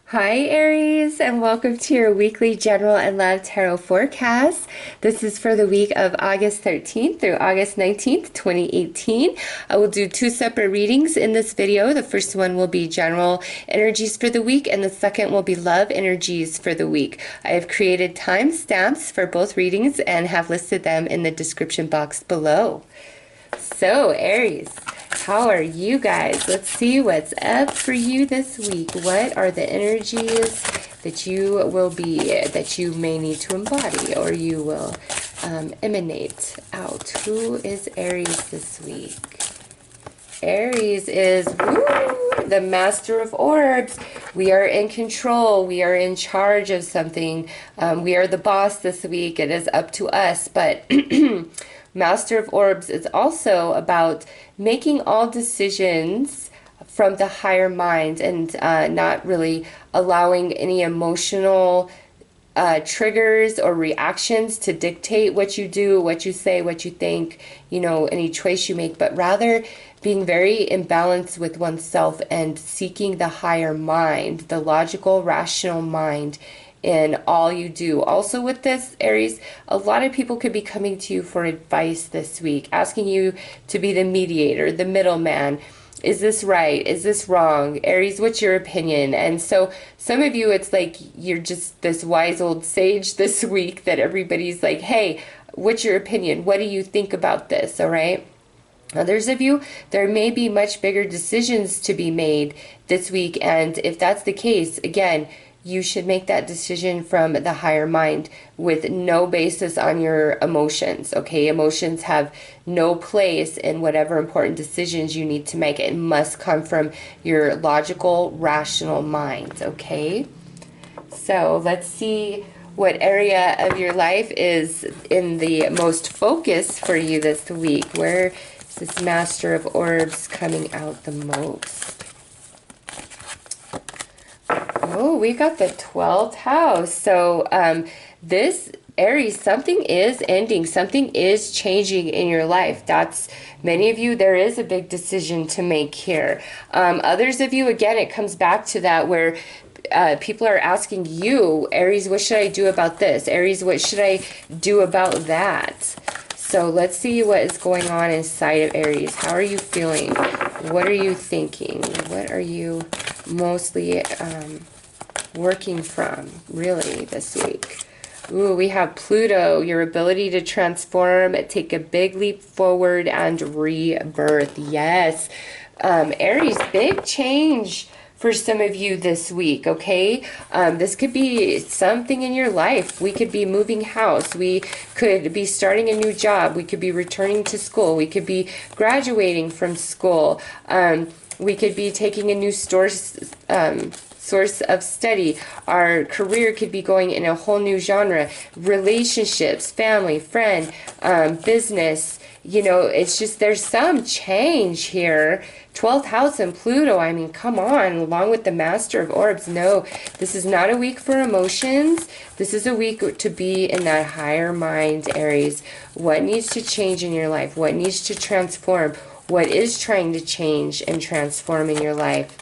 Hi Aries, and welcome to your weekly general and love tarot forecast. This is for the week of August 13th through August 19th, 2018. I will do two separate readings in this video. The first one will be general energies for the week, and the second will be love energies for the week. I have created timestamps for both readings and have listed them in the description box below. So, Aries, how are you guys? Let's see what's up for you this week. What are the energies that you may need to embody or you will emanate out? Who is Aries this week? Aries is the Master of Orbs. We are in control. We are in charge of something. We are the boss this week. It is up to us, but Master of Orbs is also about making all decisions from the higher mind and not really allowing any emotional triggers or reactions to dictate what you do, what you say, what you think, any choice you make, but rather being very in balance with oneself and seeking the higher mind, the logical, rational mind in all you do. Also with this, Aries, a lot of people could be coming to you for advice this week, asking you to be the mediator, the middleman. Is this right? Is this wrong? Aries, what's your opinion? And so some of you, it's like you're just this wise old sage this week that everybody's like, hey, what's your opinion? What do you think about this? All right. Others of you, there may be much bigger decisions to be made this week. And if that's the case, again, you should make that decision from the higher mind with no basis on your emotions, okay? Emotions have no place in whatever important decisions you need to make. It must come from your logical, rational mind, okay? So let's see what area of your life is in the most focus for you this week. Where is this Master of Orbs coming out the most? Oh, we got the 12th house. So this Aries, something is ending. Something is changing in your life. That's many of you, there is a big decision to make here. Others of you, again, it comes back to that where people are asking you, Aries, what should I do about this? Aries, what should I do about that? So let's see what is going on inside of Aries. How are you feeling? What are you thinking? What are you mostly working from, really, this week? Ooh, we have Pluto, your ability to transform, take a big leap forward, and rebirth. Yes. Aries, big change for some of you this week, okay? This could be something in your life. We could be moving house. We could be starting a new job. We could be returning to school. We could be graduating from school. We could be taking a new source of study. Our career could be going in a whole new genre. Relationships, family, friend, business. It's just there's some change here. 12th house and Pluto, I mean, come on, along with the Master of Orbs. No, this is not a week for emotions. This is a week to be in that higher mind, Aries. What needs to change in your life? What needs to transform? What is trying to change and transform in your life?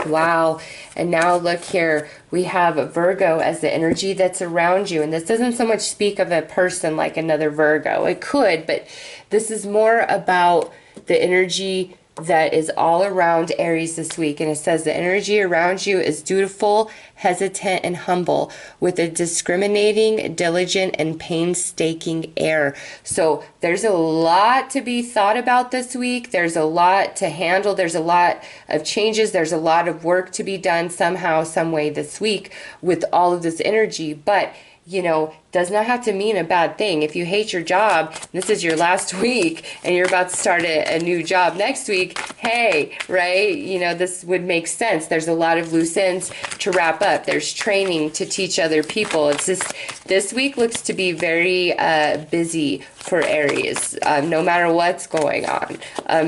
Wow. And now look here, we have Virgo as the energy that's around you. And this doesn't so much speak of a person like another Virgo. It could, but this is more about the energy that is all around Aries this week. And it says the energy around you is dutiful, hesitant, and humble, with a discriminating, diligent, and painstaking air. So there's a lot to be thought about this week. There's a lot to handle. There's a lot of changes. There's a lot of work to be done somehow, some way this week with all of this energy. But does not have to mean a bad thing. If you hate your job, this is your last week, and you're about to start a new job next week, hey, right? This would make sense. There's a lot of loose ends to wrap up. There's training to teach other people. It's just, this week looks to be very busy for Aries, no matter what's going on,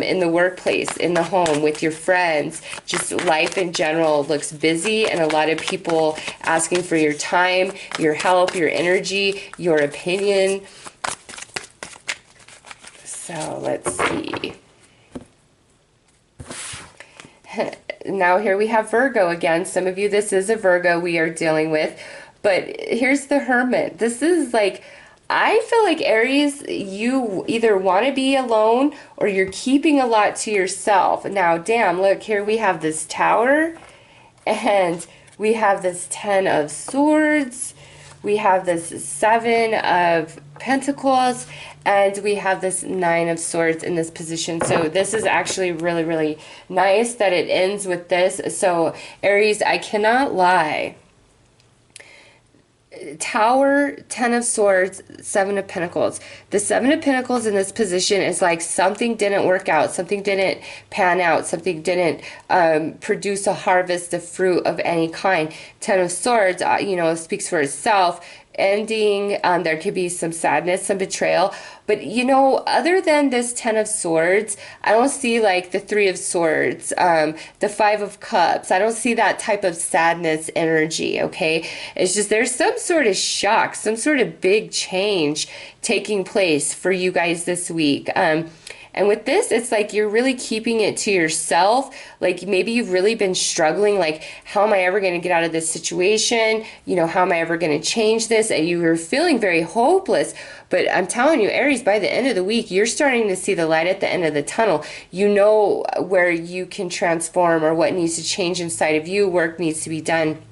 in the workplace, in the home, with your friends. Just life in general looks busy, and a lot of people asking for your time, your help, your energy, your opinion. So let's see. now here we have Virgo again. Some of you, this is a Virgo we are dealing with. But here's the Hermit. This is like, I feel like Aries, you either want to be alone or you're keeping a lot to yourself. Now, damn, look, here we have this Tower and we have this 10 of Swords. We have this 7 of Pentacles and we have this 9 of Swords in this position. So this is actually really, really nice that it ends with this. So Aries, I cannot lie. Tower, 10 of Swords, 7 of Pentacles. The 7 of Pentacles in this position is like something didn't work out, something didn't pan out, something didn't produce a harvest of fruit of any kind. 10 of Swords, you know, speaks for itself. Ending, there could be some sadness, some betrayal, but you know, other than this 10 of Swords, I don't see like the 3 of Swords, the 5 of Cups. I don't see that type of sadness energy. Okay, it's just there's some sort of shock, some sort of big change taking place for you guys this week. And with this, it's like you're really keeping it to yourself. Like maybe you've really been struggling, like, how am I ever going to get out of this situation? You know, how am I ever going to change this? And you were feeling very hopeless. But I'm telling you, Aries, by the end of the week, you're starting to see the light at the end of the tunnel. You know where you can transform or what needs to change inside of you. Work needs to be done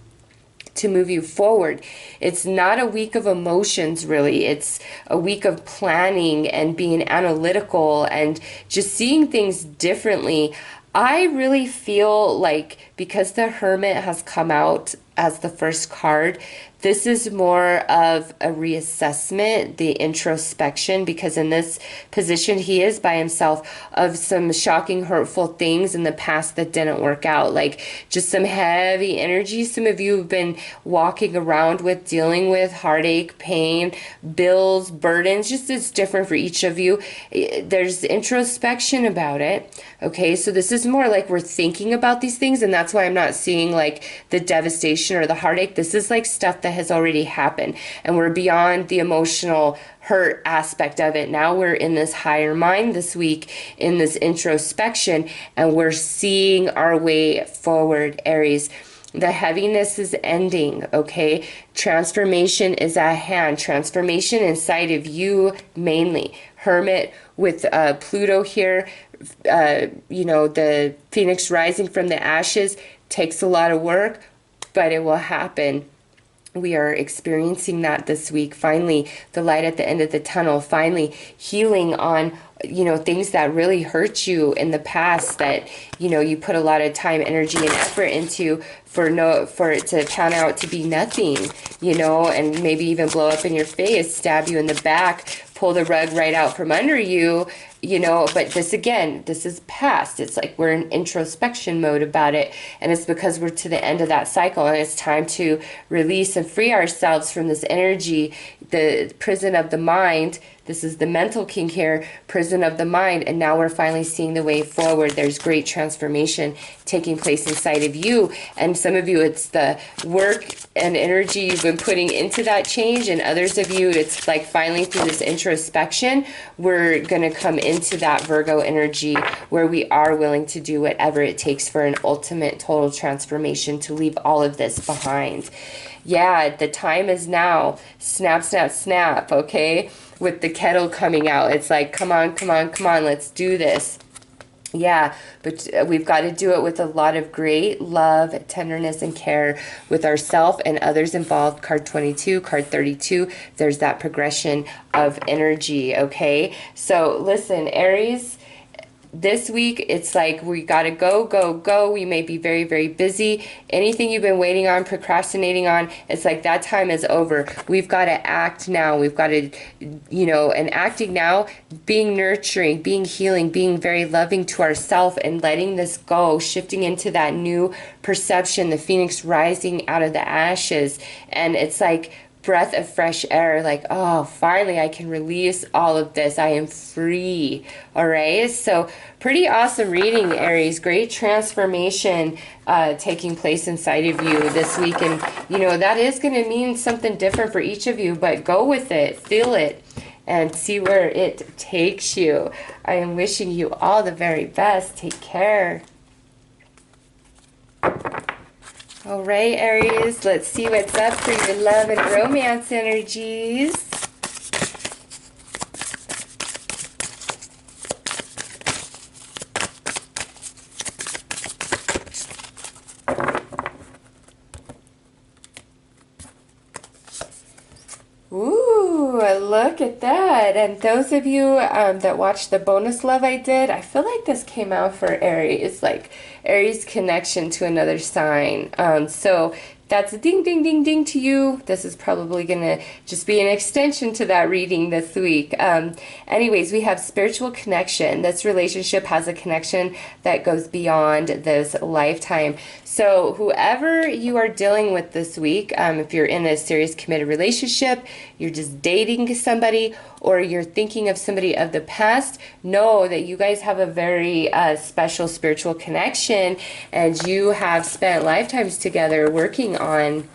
to move you forward. It's not a week of emotions, really. It's a week of planning and being analytical and just seeing things differently. I really feel like because the Hermit has come out as the first card, this is more of a reassessment, the introspection, because in this position, he is by himself, of some shocking, hurtful things in the past that didn't work out. Like just some heavy energy. Some of you have been walking around with, dealing with heartache, pain, bills, burdens. Just it's different for each of you. There's introspection about it. Okay, so this is more like we're thinking about these things, and that's why I'm not seeing like the devastation or the heartache. This is like stuff that has already happened, and we're beyond the emotional hurt aspect of it. Now we're in this higher mind this week, in this introspection, and we're seeing our way forward, Aries. The heaviness is ending, okay? Transformation is at hand. Transformation inside of you mainly. Hermit with Pluto here, you know, the phoenix rising from the ashes takes a lot of work, but it will happen. We are experiencing that this week. Finally, the light at the end of the tunnel. Finally, healing on, you know, things that really hurt you in the past that, you know, you put a lot of time, energy, and effort into for it to pan out to be nothing, you know, and maybe even blow up in your face, stab you in the back, pull the rug right out from under you, you know. But this, again, this is past. It's like we're in introspection mode about it, and it's because we're to the end of that cycle, and it's time to release and free ourselves from this energy, the prison of the mind. This is the mental king here, prison of the mind, and now we're finally seeing the way forward. There's great transformation taking place inside of you, and some of you, it's the work and energy you've been putting into that change, and others of you, it's like finally through this introspection, we're going to come into that Virgo energy where we are willing to do whatever it takes for an ultimate total transformation, to leave all of this behind. Yeah, the time is now. Snap, snap, snap, okay? With the kettle coming out. It's like, come on, come on, come on, let's do this. Yeah, but we've got to do it with a lot of great love, tenderness, and care with ourselves and others involved. Card 22, card 32, there's that progression of energy, okay? So listen, Aries, this week, it's like we got to go, go, go. We may be very, very busy. Anything you've been waiting on, procrastinating on, it's like that time is over. We've got to act now. We've got to, you know, and acting now, being nurturing, being healing, being very loving to ourselves, and letting this go, shifting into that new perception, the phoenix rising out of the ashes. And it's like breath of fresh air, like, oh, finally I can release all of this. I am free. All right, so pretty awesome reading, Aries. Great transformation taking place inside of you this week, and you know that is going to mean something different for each of you, but go with it, feel it, and see where it takes you. I am wishing you all the very best. Take care. All right, Aries, let's see what's up for your love and romance energies. Ooh, look at that. And those of you that watched the bonus love I did, I feel like this came out for Aries, like Aries connection to another sign. So that's a ding, ding, ding, ding to you. This is probably going to just be an extension to that reading this week. Anyways, we have spiritual connection. This relationship has a connection that goes beyond this lifetime. So whoever you are dealing with this week, if you're in a serious committed relationship, you're just dating somebody, or you're thinking of somebody of the past, know that you guys have a very special spiritual connection, and you have spent lifetimes together working on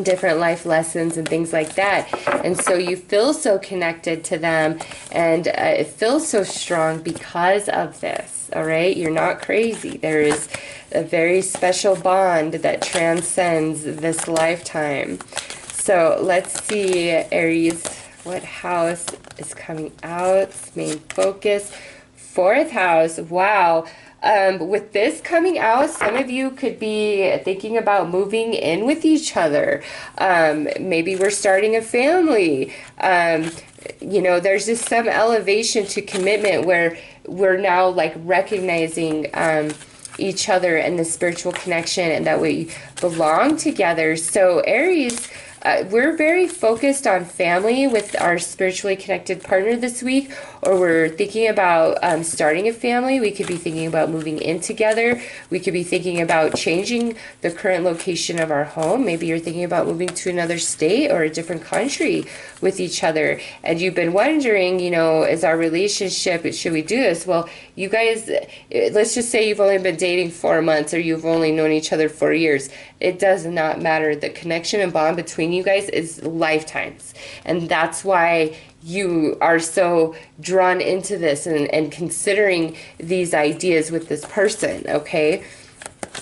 different life lessons and things like that. And so you feel so connected to them, and it feels so strong because of this. All right, you're not crazy. There is a very special bond that transcends this lifetime. So let's see, Aries, what house is coming out? Main focus, 4th house. Wow. With this coming out, some of you could be thinking about moving in with each other. Maybe we're starting a family. You know, there's just some elevation to commitment where we're now like recognizing each other and the spiritual connection, and that we belong together. So Aries, we're very focused on family with our spiritually connected partner this week, or we're thinking about starting a family. We could be thinking about moving in together. We could be thinking about changing the current location of our home. Maybe you're thinking about moving to another state or a different country with each other. And you've been wondering, you know, is our relationship, should we do this? Well, you guys, let's just say you've only been dating 4 months, or you've only known each other 4 years. It does not matter. The connection and bond between you guys is lifetimes. And that's why you are so drawn into this and considering these ideas with this person, okay?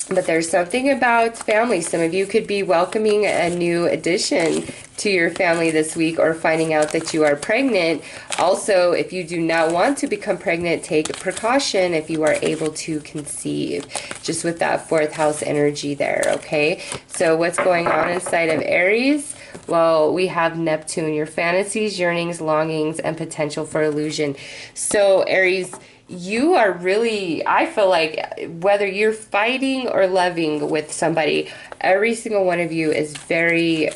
But there's something about family. Some of you could be welcoming a new addition to your family this week, or finding out that you are pregnant. Also, if you do not want to become pregnant, take precaution if you are able to conceive, just with that 4th house energy there, okay? So what's going on inside of Aries? Well, we have Neptune, your fantasies, yearnings, longings, and potential for illusion. So Aries, you are really, I feel like, whether you're fighting or loving with somebody, every single one of you is very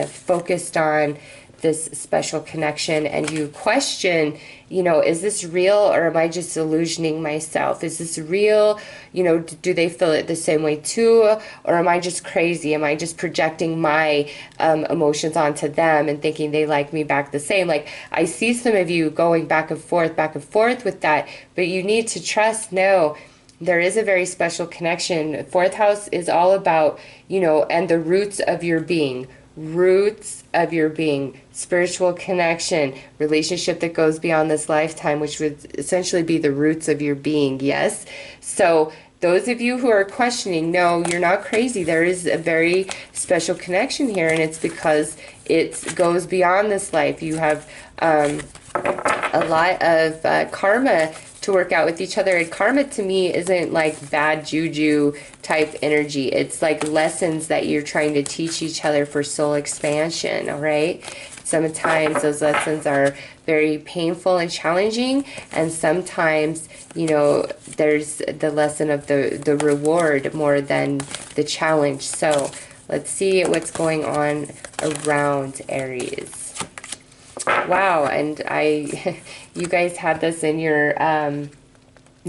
focused on this special connection, and you question, you know, is this real, or am I just illusioning myself? Is this real? You know, do they feel it the same way too? Or am I just crazy? Am I just projecting my emotions onto them and thinking they like me back the same? Like, I see some of you going back and forth with that, but you need to trust, no, there is a very special connection. 4th house is all about, you know, and the roots of your being. Roots of your being, spiritual connection, relationship that goes beyond this lifetime, which would essentially be the roots of your being. Yes. So those of you who are questioning, no, you're not crazy. There is a very special connection here, and it's because it goes beyond this life. You have a lot of karma to work out with each other. And karma to me isn't like bad juju type energy. It's like lessons that you're trying to teach each other for soul expansion, all right? Sometimes those lessons are very painful and challenging, and sometimes, you know, there's the lesson of the reward more than the challenge. So let's see what's going on around Aries. Wow, and you guys had this in your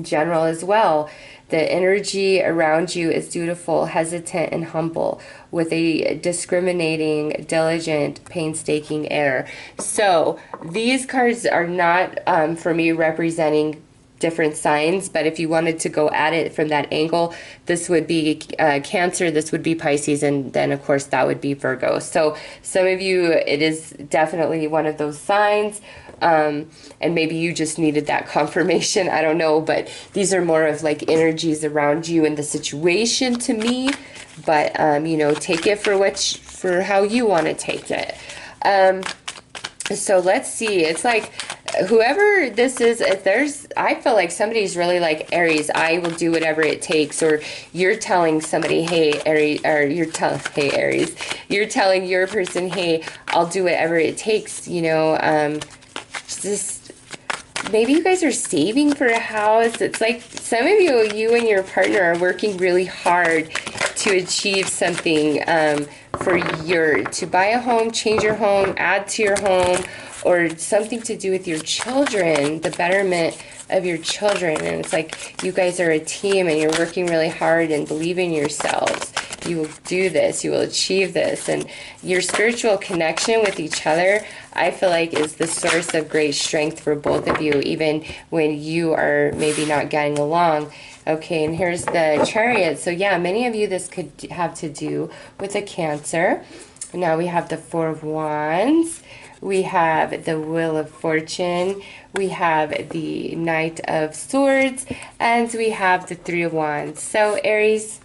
general as well. The energy around you is dutiful, hesitant, and humble, with a discriminating, diligent, painstaking air. So these cards are not, for me, representing different signs, but if you wanted to go at it from that angle, this would be Cancer, this would be Pisces, and then of course that would be Virgo. So some of you, it is definitely one of those signs, and maybe you just needed that confirmation, I don't know, but these are more of like energies around you and the situation to me, but you know, take it for how you want to take it. So let's see, it's like whoever this is, if there's, I feel like somebody's really like, Aries, I will do whatever it takes, or you're telling somebody, hey, Aries, or hey, Aries, you're telling your person, hey, I'll do whatever it takes, you know, just, maybe you guys are saving for a house. It's like some of you and your partner are working really hard to achieve something, to buy a home, change your home, add to your home, or something to do with your children, the betterment of your children. And it's like you guys are a team and you're working really hard and believe in yourselves. You will do this, you will achieve this, and your spiritual connection with each other, I feel like, is the source of great strength for both of you, even when you are maybe not getting along. Okay, and here's the Chariot. So yeah, many of you, this could have to do with a Cancer. Now we have the Four of Wands. We have the Wheel of Fortune. We have the Knight of Swords. And we have the Three of Wands. So Aries,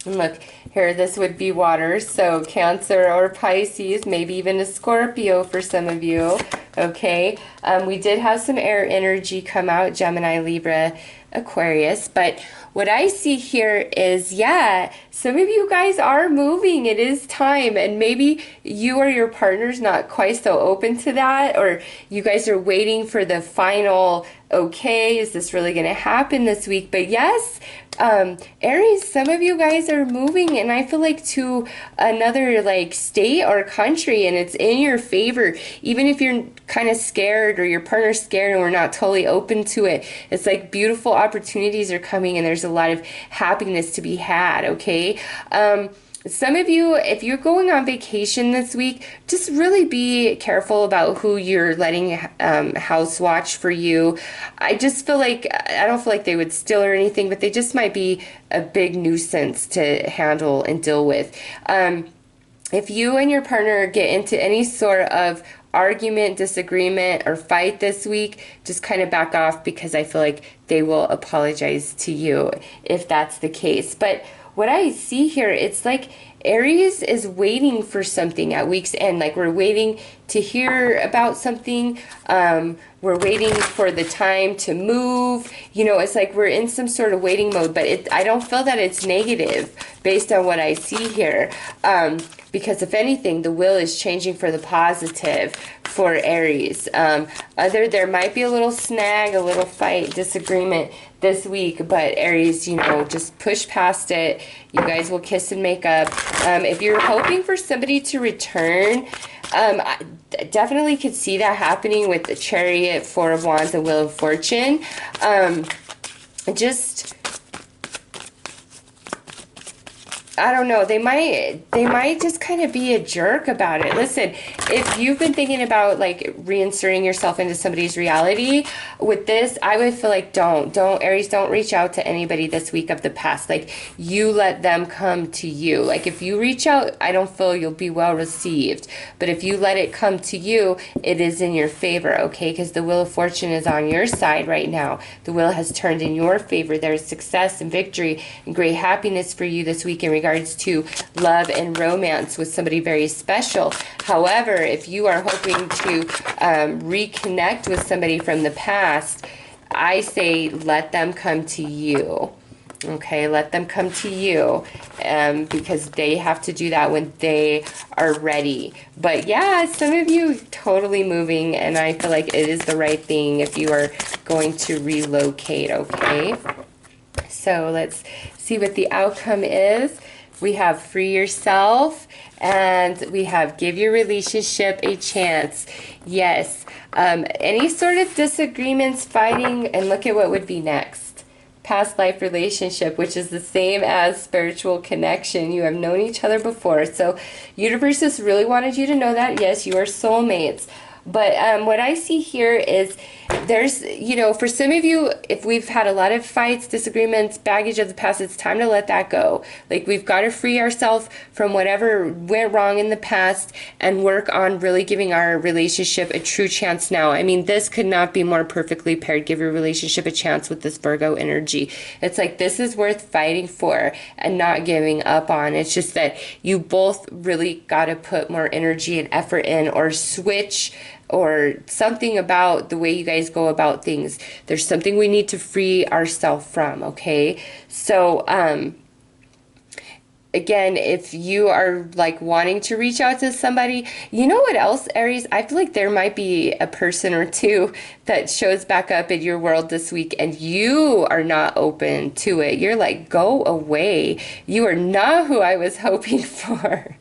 look, here, this would be water. So Cancer or Pisces, maybe even a Scorpio for some of you. Okay, we did have some air energy come out, Gemini, Libra, Aquarius, but what I see here is, yeah, some of you guys are moving. It is time, and maybe you or your partner's not quite so open to that, or you guys are waiting for the final, okay, is this really going to happen this week? But yes, Aries, some of you guys are moving, and I feel like to another like state or country, and it's in your favor, even if you're kind of scared or your partner's scared and we're not totally open to it. It's like beautiful opportunities are coming, and there's a lot of happiness to be had. Okay, some of you, if you're going on vacation this week, just really be careful about who you're letting house watch for you. I just feel like, I don't feel like they would steal or anything, but they just might be a big nuisance to handle and deal with. If you and your partner get into any sort of argument, disagreement, or fight this week, just kind of back off, because I feel like they will apologize to you if that's the case. But what I see here, it's like Aries is waiting for something at week's end. Like we're waiting to hear about something. We're waiting for the time to move. You know, it's like we're in some sort of waiting mode, but I don't feel that it's negative based on what I see here. Because if anything, the wheel is changing for the positive for Aries. There might be a little snag, a little fight, disagreement this week, but Aries, you know, just push past it. You guys will kiss and make up. If you're hoping for somebody to return, I definitely could see that happening with the Chariot, Four of Wands, and Wheel of Fortune. I don't know, they might just kind of be a jerk about it. Listen, if you've been thinking about like reinserting yourself into somebody's reality with this, I would feel like don't Aries, don't reach out to anybody this week of the past. Like, you let them come to you. Like, if you reach out, I don't feel you'll be well received, but if you let it come to you, it is in your favor. Okay, because the Wheel of Fortune is on your side right now. The wheel has turned in your favor. There's success and victory and great happiness for you this week in regards to love and romance with somebody very special. However, if you are hoping to reconnect with somebody from the past, I say let them come to you. Okay, let them come to you, because they have to do that when they are ready. But yeah, some of you totally moving, and I feel like it is the right thing if you are going to relocate. Okay, so let's see what the outcome is. We have free yourself, and we have give your relationship a chance. Yes, any sort of disagreements, fighting, and look at what would be next. Past life relationship, which is the same as spiritual connection. You have known each other before. So universe has really wanted you to know that, yes, you are soulmates. But what I see here is there's, you know, for some of you, if we've had a lot of fights, disagreements, baggage of the past, it's time to let that go. Like, we've got to free ourselves from whatever went wrong in the past and work on really giving our relationship a true chance now. I mean, this could not be more perfectly paired. Give your relationship a chance with this Virgo energy. It's like, this is worth fighting for and not giving up on. It's just that you both really got to put more energy and effort in, or switch, or something about the way you guys go about things. There's something we need to free ourselves from, okay? So, again, if you are like wanting to reach out to somebody, you know what else, Aries? I feel like there might be a person or two that shows back up in your world this week and you are not open to it. You're like, go away. You are not who I was hoping for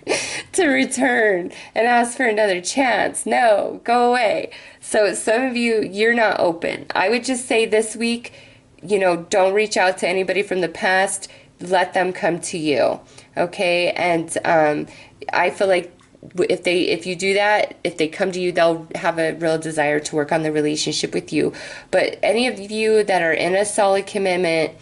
to return and ask for another chance. No, go away. So some of you, you're not open. I would just say this week, you know, don't reach out to anybody from the past. Let them come to you. Okay, and I feel like if you do that, if they come to you, they'll have a real desire to work on the relationship with you. But any of you that are in a solid commitment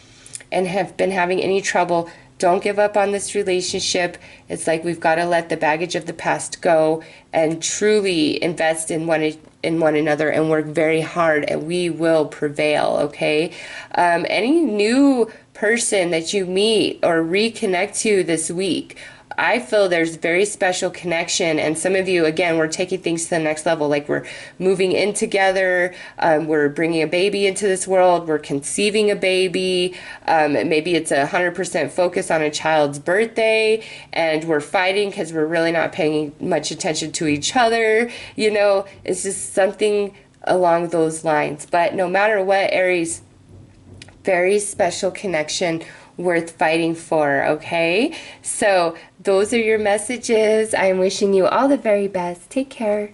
and have been having any trouble, don't give up on this relationship. It's like, we've got to let the baggage of the past go and truly invest in one another and work very hard, and we will prevail. Okay, any new person that you meet or reconnect to this week, I feel there's very special connection. And some of you, again, we're taking things to the next level. Like, we're moving in together. We're bringing a baby into this world. We're conceiving a baby. Maybe it's 100% focus on a child's birthday, and we're fighting because we're really not paying much attention to each other. You know, it's just something along those lines. But no matter what, Aries, very special connection worth fighting for, okay? So those are your messages. I am wishing you all the very best. Take care.